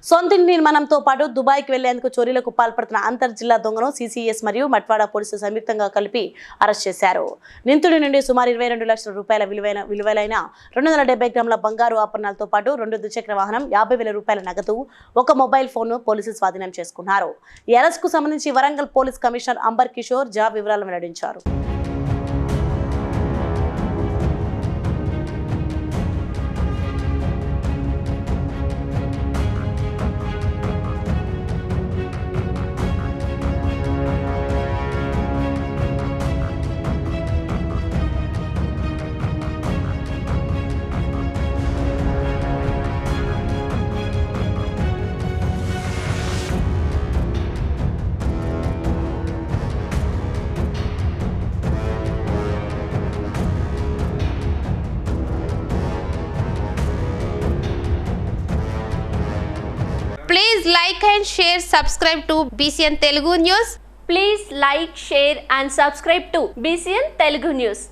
సొంత నిర్మాణంతో పాటు దుబాయ్కి వెళ్లేందుకు చోరీలకు పాల్పడుతున్న అంతర్ జిల్లా దొంగను సిసిఎస్ మరియు మట్వాడ పోలీసులు సంయుక్తంగా కలిపి అరెస్ట్ చేశారు. నిందితుడి నుండి సుమారు 22 లక్షల రూపాయల విలువైన 270 గ్రాముల బంగారు ఆభరణాలతో పాటు 2 ద్విచక్ర వాహనం, 50,000 రూపాయల నగదు, ఒక మొబైల్ ఫోన్ను పోలీసులు స్వాధీనం చేసుకున్నారు. ఈ అరెస్ట్కు సంబంధించి వరంగల్ పోలీస్ కమిషనర్ అంబర్ కిషోర్ జా వివరాలను వెల్లడించారు. Please like and share, subscribe to BCN Telugu News. Please like, share and subscribe to BCN Telugu News.